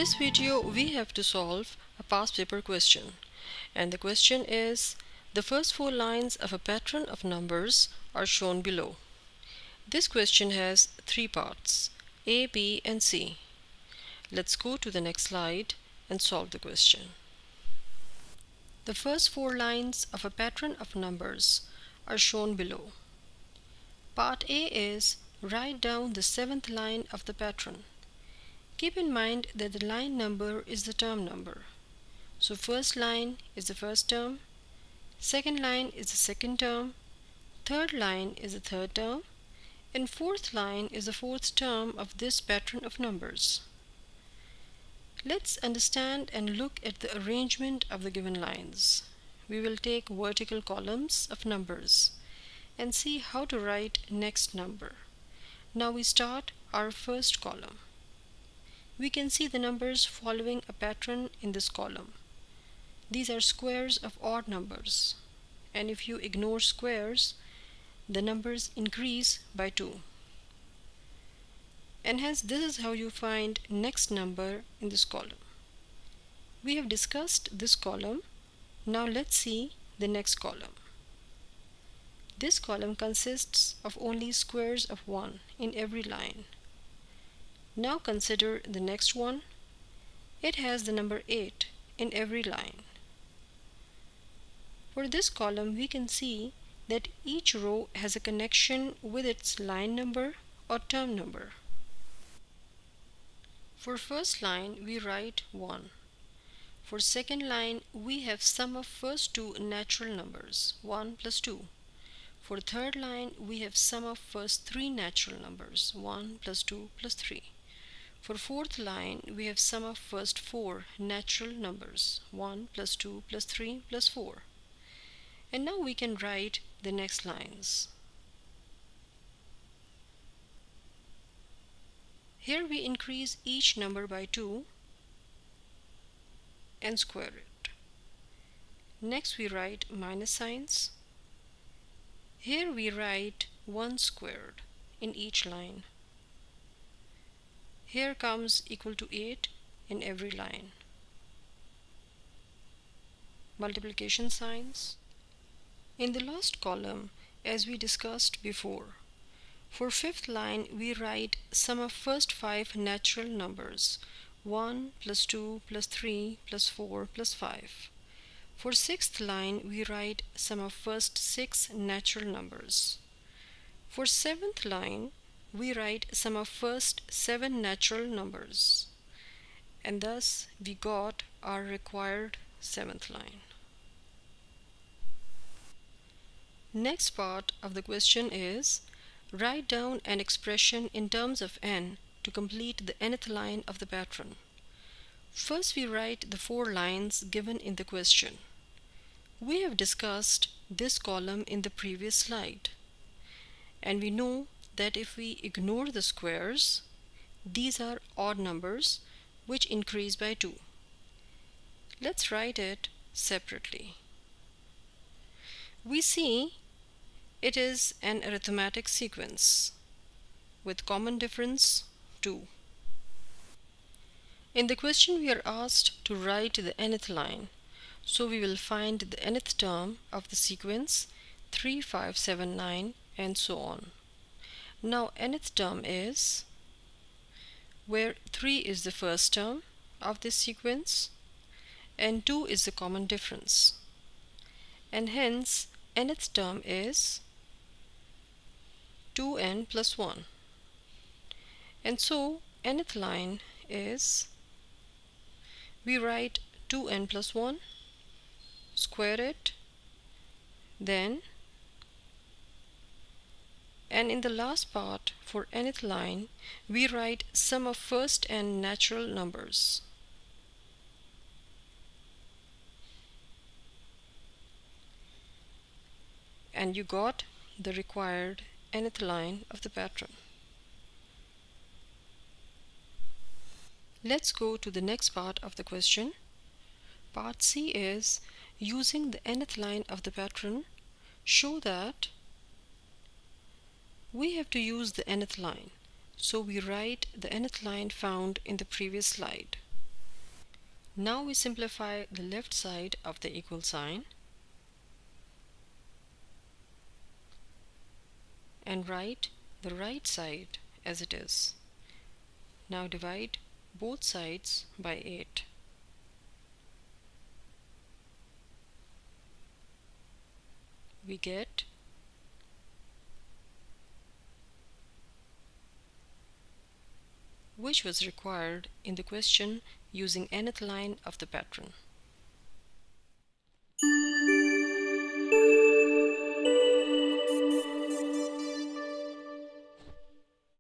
this video we have to solve a past paper question, and the question is the first four lines of a pattern of numbers are shown below. This question has three parts, A, B and C. Let's go to the next slide and solve the question. The first four lines of a pattern of numbers are shown below. Part A is write down the seventh line of the pattern. Keep in mind that the line number is the term number. So first line is the first term, second line is the second term, third line is the third term, and fourth line is the fourth term of this pattern of numbers. Let's understand and look at the arrangement of the given lines. We will take vertical columns of numbers and see how to write next number. Now we start our first column. We can see the numbers following a pattern in this column. These are squares of odd numbers, and if you ignore squares, the numbers increase by 2. And hence this is how you find next number in this column. We have discussed this column. Now let's see the next column. This column consists of only squares of 1 in every line. Now consider the next one. It has the number 8 in every line. For this column we can see that each row has a connection with its line number or term number. For first line we write 1. For second line we have sum of first two natural numbers 1 plus 2. For third line we have sum of first three natural numbers 1 plus 2 plus 3. For fourth line we have sum of first four natural numbers 1 plus 2 plus 3 plus 4. And now we can write the next lines. Here we increase each number by 2 and square it. Next we write minus signs. Here we write 1 squared in each line. Here comes equal to 8 in every line. Multiplication signs. In the last column, as we discussed before, for fifth line we write sum of first 5 natural numbers 1 plus 2 plus 3 plus 4 plus 5. For sixth line we write sum of first 6 natural numbers. For seventh line we write sum of first 7 natural numbers, and thus we got our required seventh line. Next part of the question is write down an expression in terms of n to complete the nth line of the pattern. First we write the 4 lines given in the question. We have discussed this column in the previous slide, and we know that if we ignore the squares, these are odd numbers which increase by 2. Let's write it separately. We see it is an arithmetic sequence with common difference 2. In the question we are asked to write the nth line, so we will find the nth term of the sequence 3, 5, 7, 9 and so on. Now nth term is where 3 is the first term of this sequence and 2 is the common difference, and hence nth term is 2n plus 1. And so nth line is we write 2n plus 1, square it, then, and in the last part for nth line we write sum of first n natural numbers. And you got the required nth line of the pattern. Let's go to the next part of the question. Part C is using the nth line of the pattern, show that we have to use the nth line. So we write the nth line found in the previous slide. Now we simplify the left side of the equal sign and write the right side as it is. Now divide both sides by 8. We get which was required in the question using nth line of the pattern.